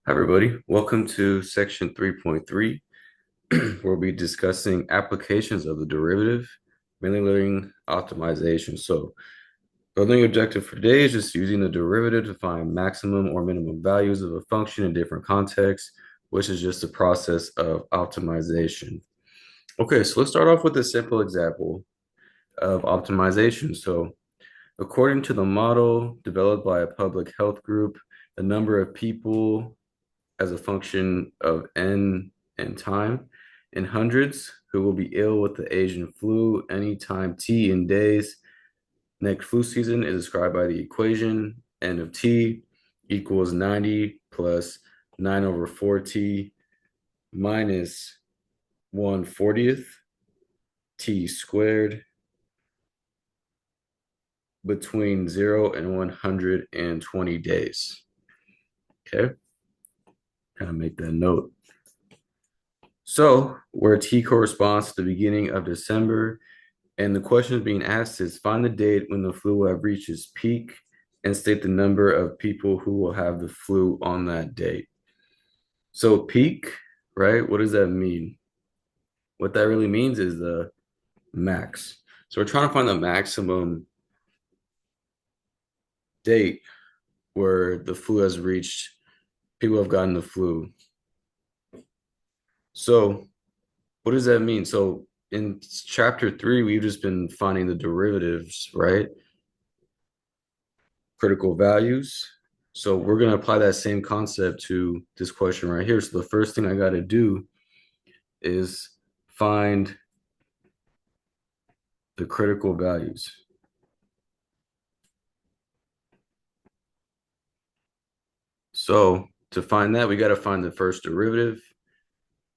Hi, everybody. Welcome to section 3.3, where we'll be discussing applications of the derivative, mainly learning optimization. So, the learning objective for today is just using the derivative to find maximum or minimum values of a function in different contexts, which is just the process of optimization. Okay, so let's start off with a simple example of optimization. So, according to the model developed by a public health group, the number of people as a function of n and time in hundreds who will be ill with the Asian flu anytime t in days. Next flu season is described by the equation n of t equals 90 plus 9 over 4t minus 1/40th t squared between 0 and 120 days. Okay, kind of make that note. So, where t corresponds to the beginning of December, and the question being asked is find the date when the flu will have reached its peak and state the number of people who will have the flu on that date. So, peak, right? What does that mean? What that really means is the max. So, we're trying to find the maximum date where the flu has reached, people have gotten the flu. So, what does that mean? So, in chapter three, we've just been finding the derivatives, right? Critical values. So we're going to apply that same concept to this question right here. So the first thing I got to do is find the critical values. So to find that, we got to find the first derivative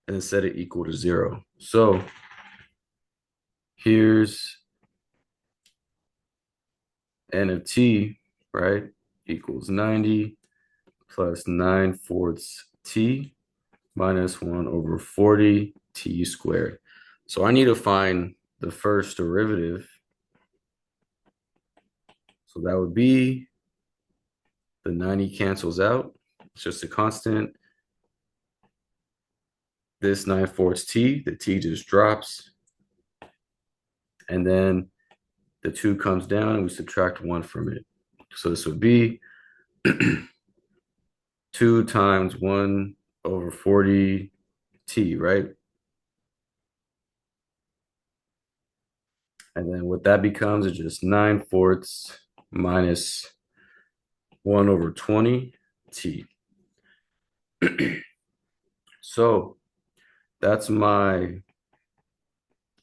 and then set it equal to 0. So here's n of t, right, equals 90 plus 9/4 t minus 1 over 40 t squared. So I need to find the first derivative. So that would be the 90 cancels out. It's just a constant. This 9/4 t, the t just drops. And then the 2 comes down and we subtract 1 from it. So this would be 2 times 1 over 40 t, right? And then what that becomes is just 9/4 minus 1 over 20 t. So that's my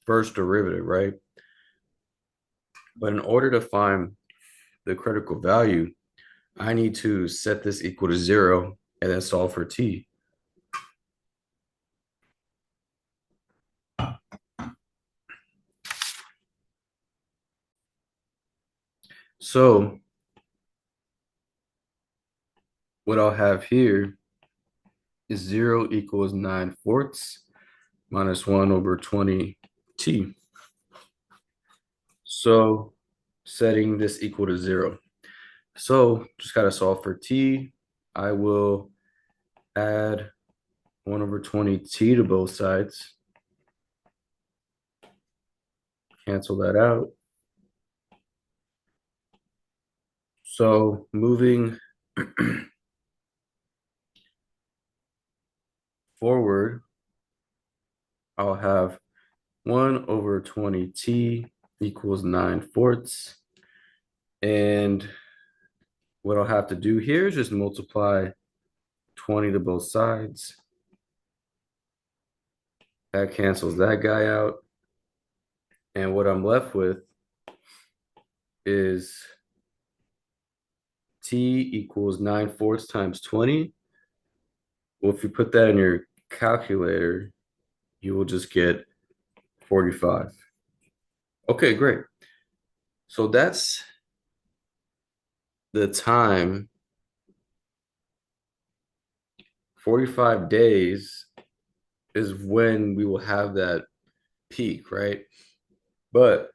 first derivative, right? But in order to find the critical value, I need to set this equal to 0 and then solve for t. So what I'll have here is 0 equals 9/4 minus 1 over 20 t. So setting this equal to 0. So just got to solve for t. I will add 1 over 20 t to both sides. Cancel that out. So moving forward, I'll have 1 over 20 t equals 9/4. And what I'll have to do here is just multiply 20 to both sides. That cancels that guy out. And what I'm left with is t equals 9/4 times 20. Well, if you put that in your calculator, you will just get 45. Okay, great. So that's the time. 45 days is when we will have that peak, right? But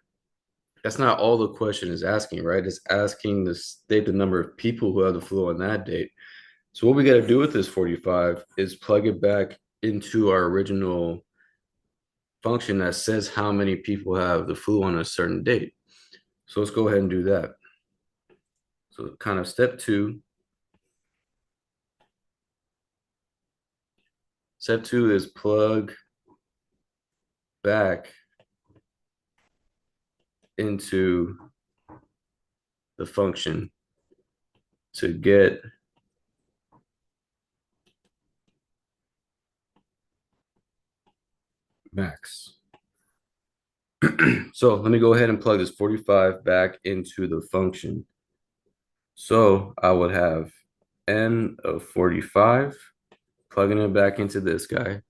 that's not all the question is asking, right? It's asking to state the number of people who have the flu on that date. So what we got to do with this 45 is plug it back into our original function that says how many people have the flu on a certain date. So let's go ahead and do that. So kind of step two. Step two is plug back into the function to get max. So let me go ahead and plug this 45 back into the function. So I would have n of 45, plugging it back into this guy,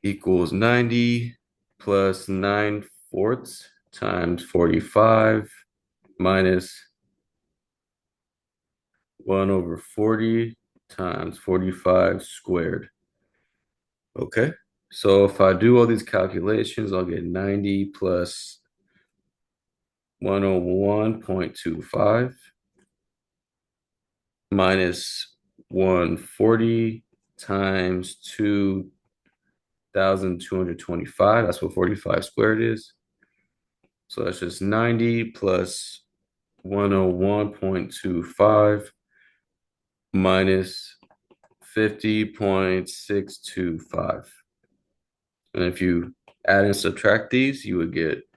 equals 90 plus 9/4 times 45 minus 1 over 40 times 45 squared. Okay, so if I do all these calculations, I'll get 90 plus 101.25 minus 140 times 2,225. That's what 45 squared is. So that's just 90 plus 101.25 minus 50.625. And if you add and subtract these, you would get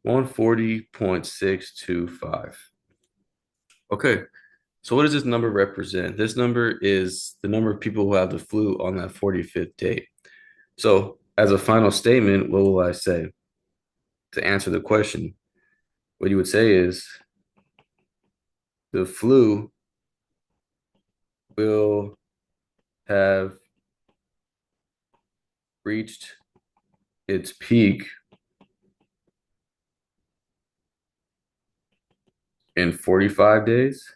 140.625. Okay, so what does this number represent? This number is the number of people who have the flu on that 45th day. So, as a final statement, what will I say to answer the question? What you would say is the flu will have reached its peak in 45 days.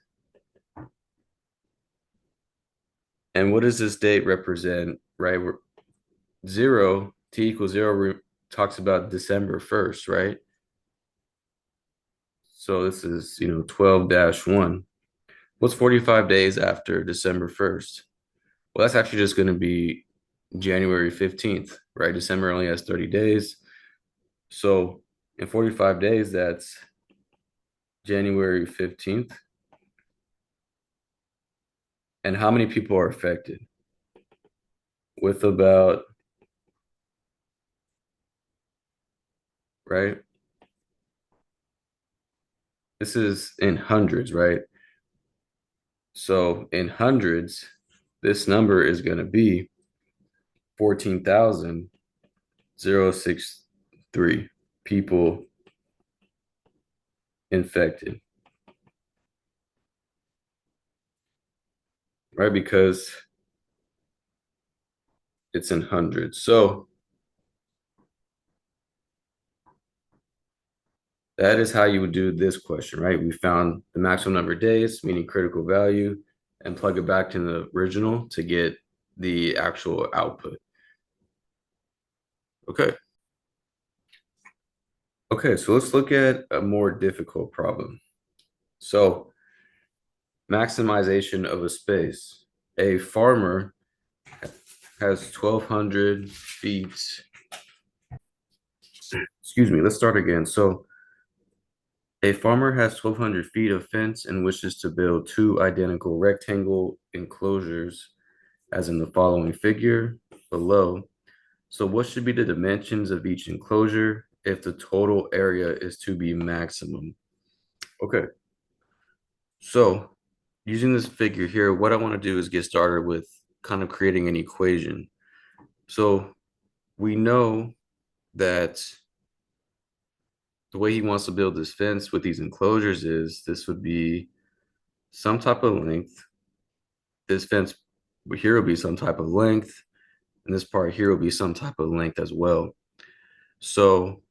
And what does this date represent, right? Zero, t equals zero, talks about December 1st, right? So this is, 12-1. What's 45 days after December 1st? Well, that's actually just going to be January 15th, right? December only has 30 days. So in 45 days, that's January 15th. And how many people are affected? With about, right? This is in hundreds, right? So in hundreds, this number is going to be 14,063 people infected, right? Because it's in hundreds. So that is how you would do this question, right? We found the maximum number of days, meaning critical value, and plug it back to the original to get the actual output. Okay. Okay, so let's look at a more difficult problem. So, maximization of a space. A farmer has 1,200 feet. Excuse me, let's start again. So, a farmer has 1,200 feet of fence and wishes to build two identical rectangle enclosures, as in the following figure below. So, what should be the dimensions of each enclosure if the total area is to be maximum? Okay, so using this figure here, what I want to do is get started with kind of creating an equation. So, we know that the way he wants to build this fence with these enclosures is this would be some type of length. This fence here will be some type of length, and this part here will be some type of length as well. So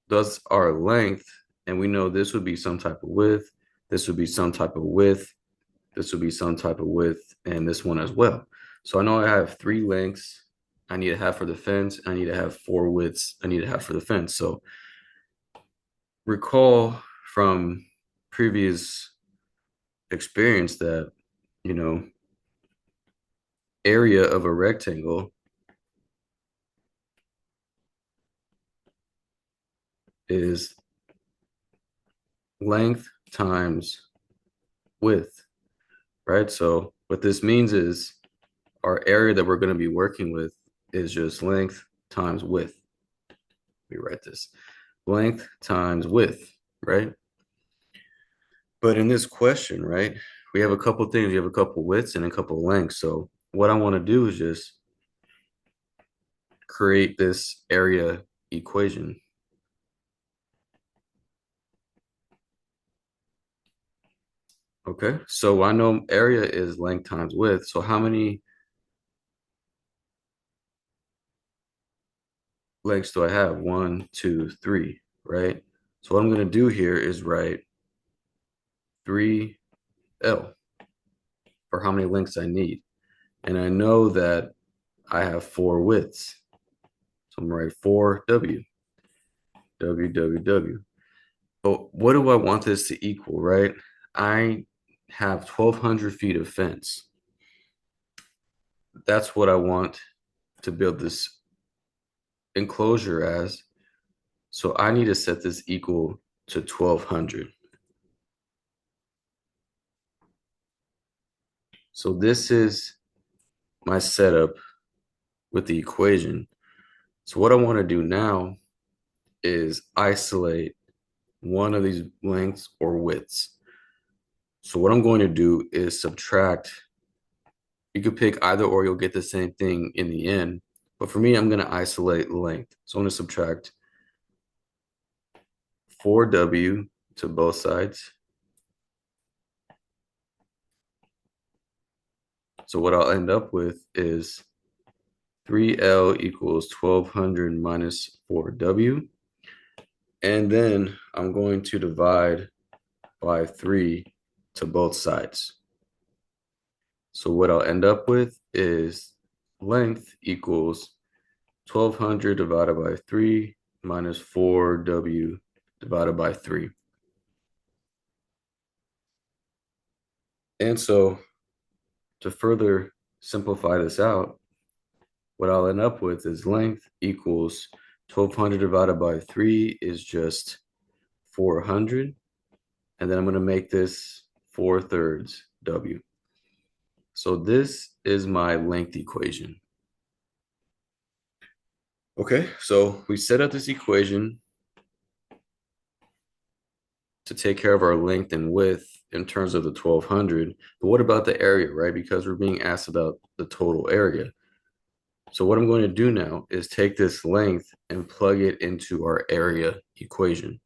thus our length, and we know this would be some type of width, this would be some type of width, this would be some type of width, and this one as well. So I know I have three lengths I need to have for the fence. I need to have four widths I need to have for the fence. So recall from previous experienced that, you know, area of a rectangle is length times width, right? So what this means is our area that we're going to be working with is just length times width. Let me write this. Length times width, right? But in this question, right, we have a couple things. We have a couple widths and a couple lengths. So what I want to do is just create this area equation. Okay, so I know area is length times width. So how many lengths do I have? One, two, three, right? So what I'm going to do here is write 3L for how many lengths I need. And I know that I have four widths. So I'm going to write 4W, W, W, W. But what do I want this to equal, right? I have 1,200 feet of fence. That's what I want to build this enclosure as. So I need to set this equal to 1,200. So this is my setup with the equation. So what I want to do now is isolate one of these lengths or widths. So what I'm going to do is subtract. You could pick either or, you'll get the same thing in the end. But for me, I'm going to isolate length. So I'm going to subtract 4W to both sides. So what I'll end up with is 3L equals 1,200 minus 4W. And then I'm going to divide by 3 to both sides. So what I'll end up with is length equals 1,200 divided by 3 minus 4W divided by 3. And so to further simplify this out, what I'll end up with is length equals 1,200 divided by 3 is just 400. And then I'm going to make this 4/3 W. So this is my length equation. Okay, so we set up this equation to take care of our length and width in terms of the 1,200. But what about the area, right? Because we're being asked about the total area. So what I'm going to do now is take this length and plug it into our area equation.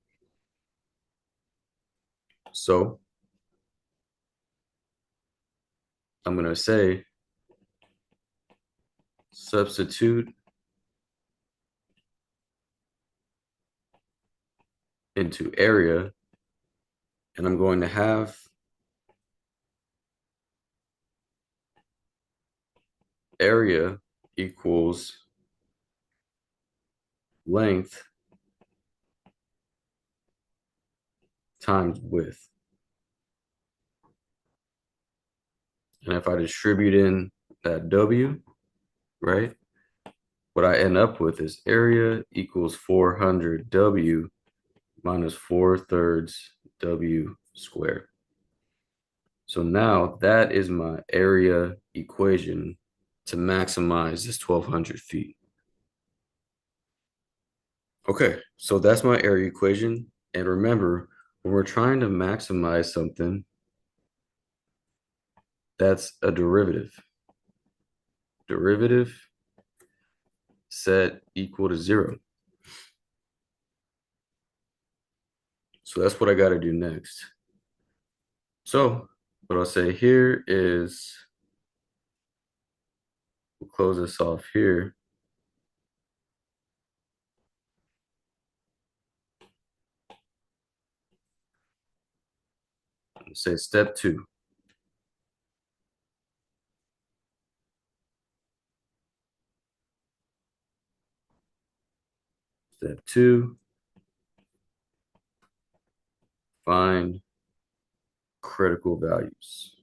So I'm going to say substitute into area, and I'm going to have area equals length times width. And if I distribute in that W, right, what I end up with is area equals 400 W minus 4/3 W squared. So now that is my area equation to maximize this 1,200 feet. Okay, so that's my area equation. And remember, when we're trying to maximize something, that's a derivative. Derivative set equal to 0. So that's what I got to do next. So what I'll say here is, we'll close this off here. Say step 2. Step 2, find critical values.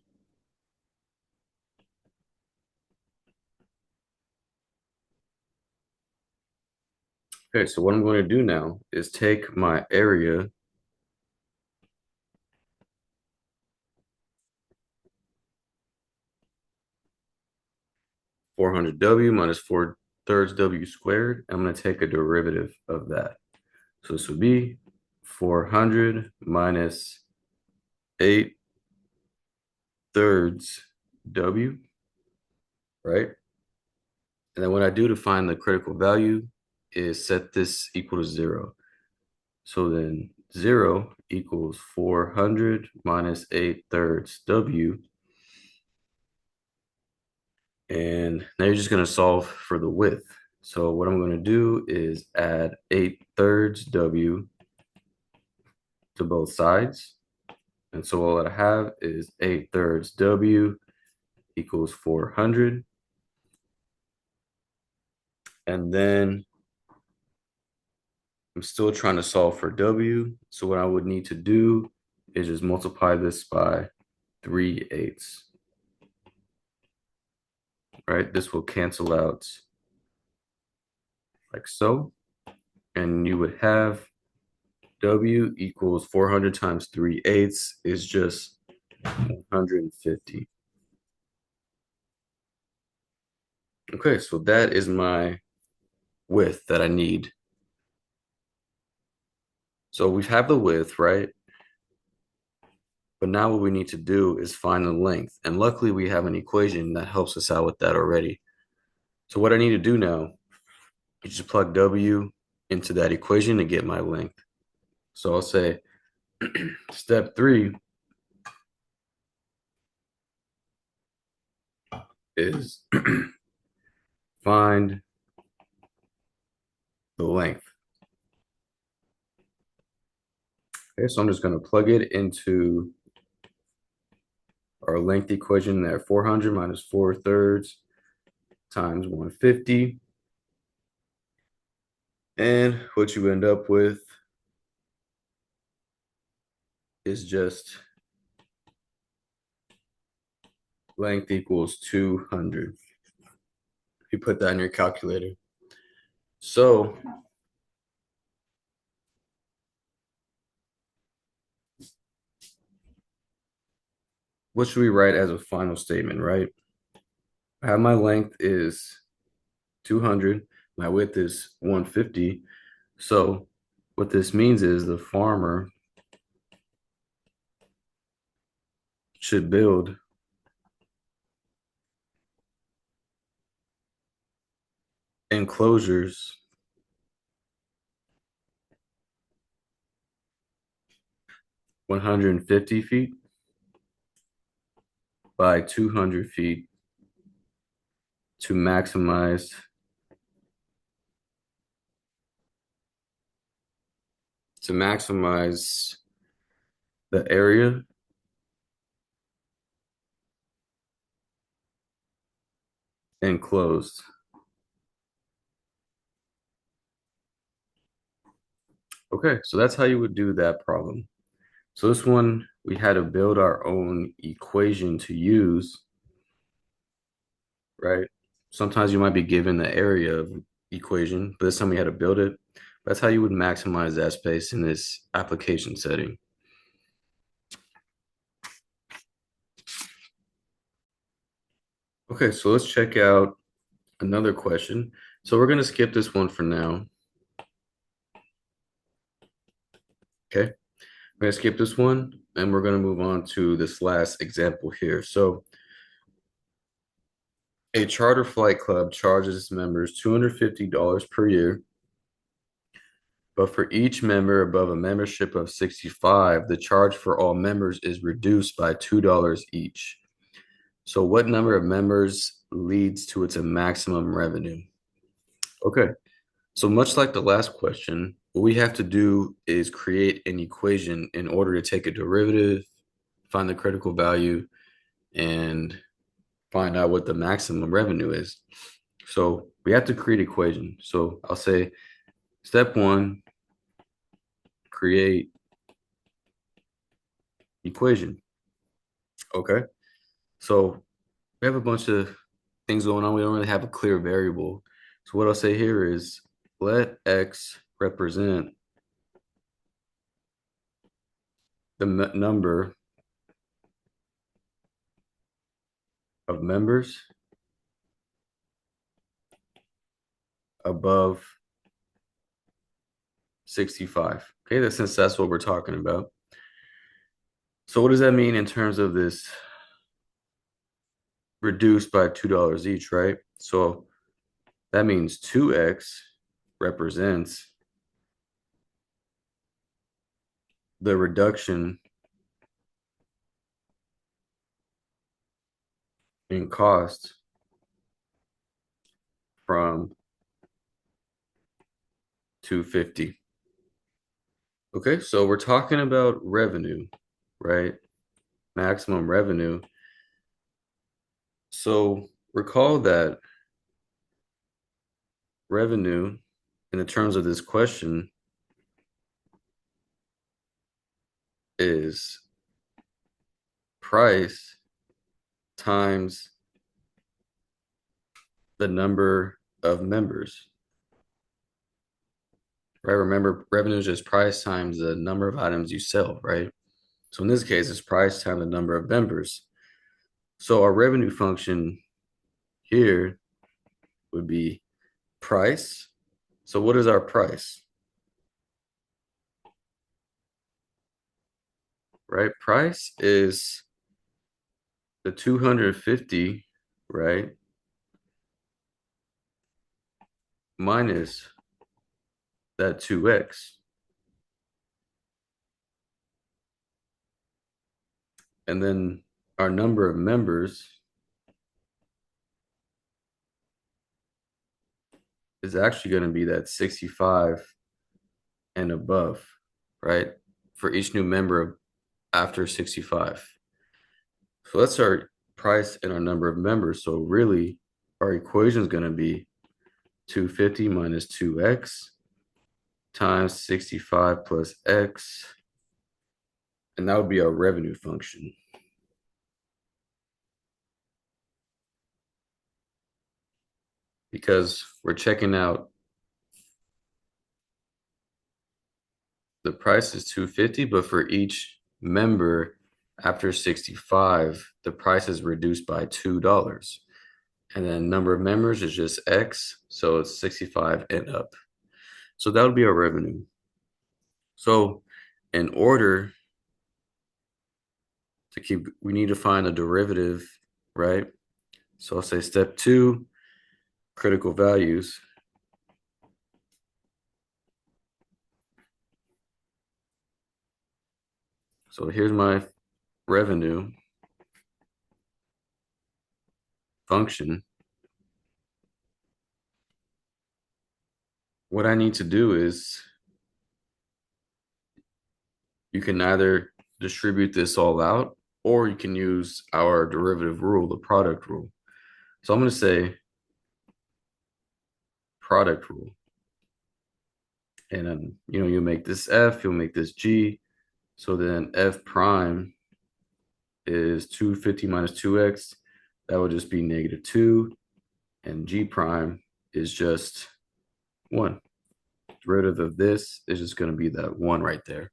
Okay, so what I'm going to do now is take my area, (400W minus 4/3 W squared. I'm going to take a derivative of that. So this would be 400 minus 8/3 W, right? And then what I do to find the critical value is set this equal to 0. So then 0 equals 400 minus 8/3 W. And now you're just going to solve for the width. So what I'm going to do is add 8/3 W to both sides. And so all I have is 8/3 W equals 400. And then I'm still trying to solve for W. So what I would need to do is just multiply this by 3/8. Right? This will cancel out like so. And you would have W equals 400 times 3/8 is just 150. Okay, so that is my width that I need. So we have the width, right? But now what we need to do is find the length. And luckily we have an equation that helps us out with that already. So what I need to do now is just plug W into that equation to get my length. So I'll say step 3 is find the length. Okay, so I'm just going to plug it into our length equation there, 400 minus 4/3 times 150. And what you end up with is just length equals 200. You put that in your calculator. So what should we write as a final statement, right? I have my length is 200, my width is 150. So what this means is the farmer should build enclosures 150 feet by 200 feet to maximize the area enclosed. Okay, so that's how you would do that problem. So this one, we had to build our own equation to use, right? Sometimes you might be given the area of equation, but this time we had to build it. That's how you would maximize that space in this application setting. Okay, so let's check out another question. So we're going to skip this one for now. Okay, we're going to skip this one and we're going to move on to this last example here. So a charter flight club charges its members $250 per year, but for each member above a membership of 65, the charge for all members is reduced by $2 each. So what number of members leads to its maximum revenue? Okay, so much like the last question, what we have to do is create an equation in order to take a derivative, find the critical value, and find out what the maximum revenue is. So we have to create equation. So I'll say step 1, create equation. Okay. So we have a bunch of things going on. We don't really have a clear variable. So what I'll say here is let X represent the number of members above 65. Okay, since that's what we're talking about. So what does that mean in terms of this reduced by $2 each, right? So that means 2x represents the reduction in cost from 250. Okay, so we're talking about revenue, right? Maximum revenue. So recall that revenue, in the terms of this question, is price times the number of members, right? Remember, revenue is just price times the number of items you sell, right? So in this case, it's price times the number of members. So our revenue function here would be price. So what is our price? Right? Price is the 250, right? Minus that 2x. And then our number of members is actually going to be that 65 and above, right? For each new member after 65. So that's our price and our number of members. So really, our equation is going to be 250 minus 2x times 65 plus x. And that would be our revenue function. Because we're checking out the price is 250, but for each member after 65, the price is reduced by $2. And then number of members is just X, so it's 65 and up. So that would be our revenue. So in order to keep, we need to find a derivative, right? So I'll say step 2, critical values. So here's my revenue function. What I need to do is you can either distribute this all out or you can use our derivative rule, the product rule. So I'm going to say product rule. And then, you make this F, you'll make this G. So then F prime is 250 minus 2x. That would just be -2. And G prime is just 1. Derivative of this is just going to be that 1 right there.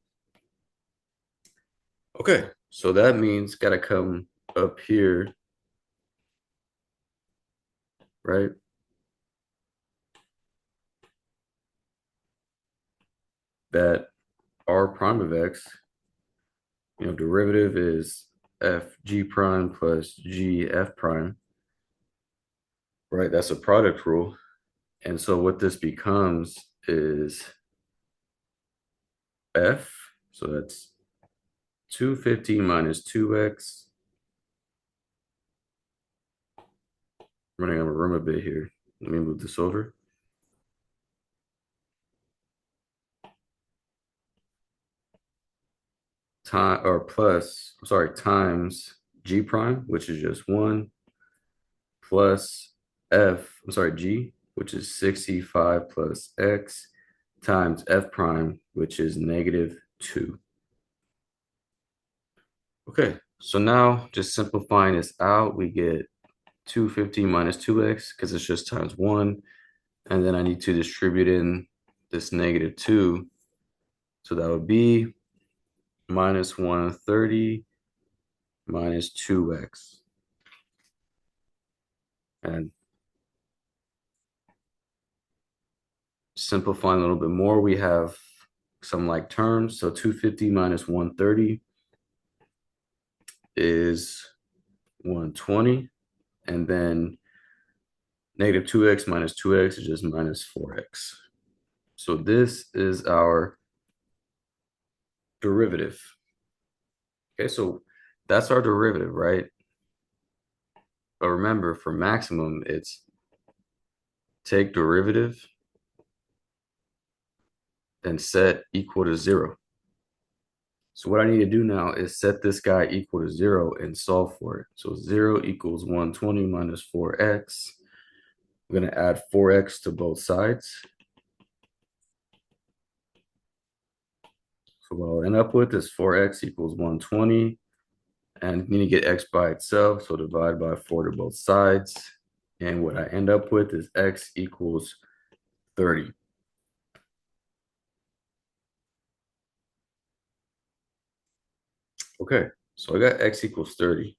Okay, so that means got to come up here, right? That R prime of x, derivative is f g prime plus g f prime, right? That's a product rule. And so what this becomes is f, so that's 250 minus 2x. Running out of room a bit here. Let me move this over. Times g prime, which is just 1, plus g, which is 65 plus x, times f prime, which is -2. Okay, So now just simplifying this out, we get 250 minus 2x because it's just times 1. And then I need to distribute in this -2. So that would be minus 130 minus 2x. And simplifying a little bit more, we have some like terms. So 250 minus 130 is 120. And then -2x minus 2x is just minus 4x. So this is our derivative. Okay, so that's our derivative, right? But remember, for maximum, it's take derivative, then set equal to 0. So what I need to do now is set this guy equal to 0 and solve for it. So 0 equals 120 minus 4x. I'm going to add 4x to both sides. So what I'll end up with is 4x equals 120. And you need to get x by itself, so divide by 4 to both sides. And what I end up with is x equals 30. Okay, so I got x equals 30.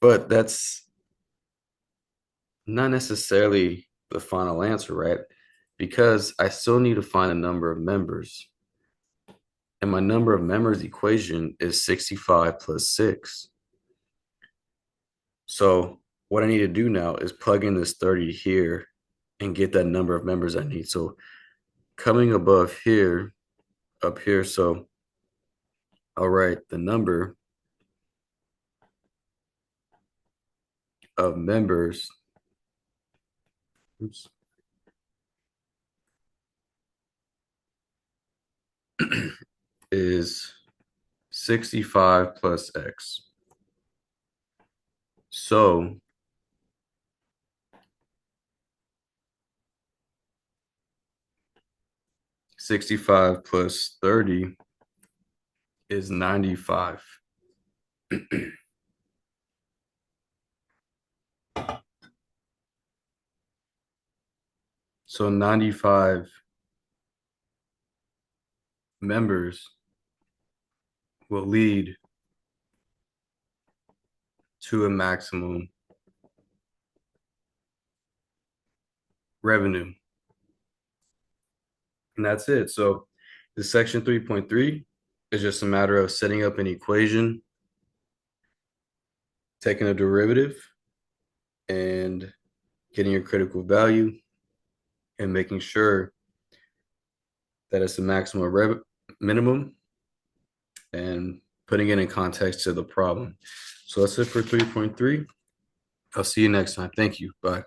But that's not necessarily the final answer, right? Because I still need to find a number of members. And my number of members equation is 65 plus 6. So what I need to do now is plug in this 30 here and get that number of members I need. So coming above here, up here, so I'll write the number of members, oops, is 65 plus x. So 65 plus 30 is 95. So 95 members will lead to a maximum revenue. And that's it. So the section 3.3 is just a matter of setting up an equation, taking a derivative, and getting your critical value and making sure that it's the maximum minimum and putting it in context to the problem. So that's it for 3.3. I'll see you next time. Thank you. Bye.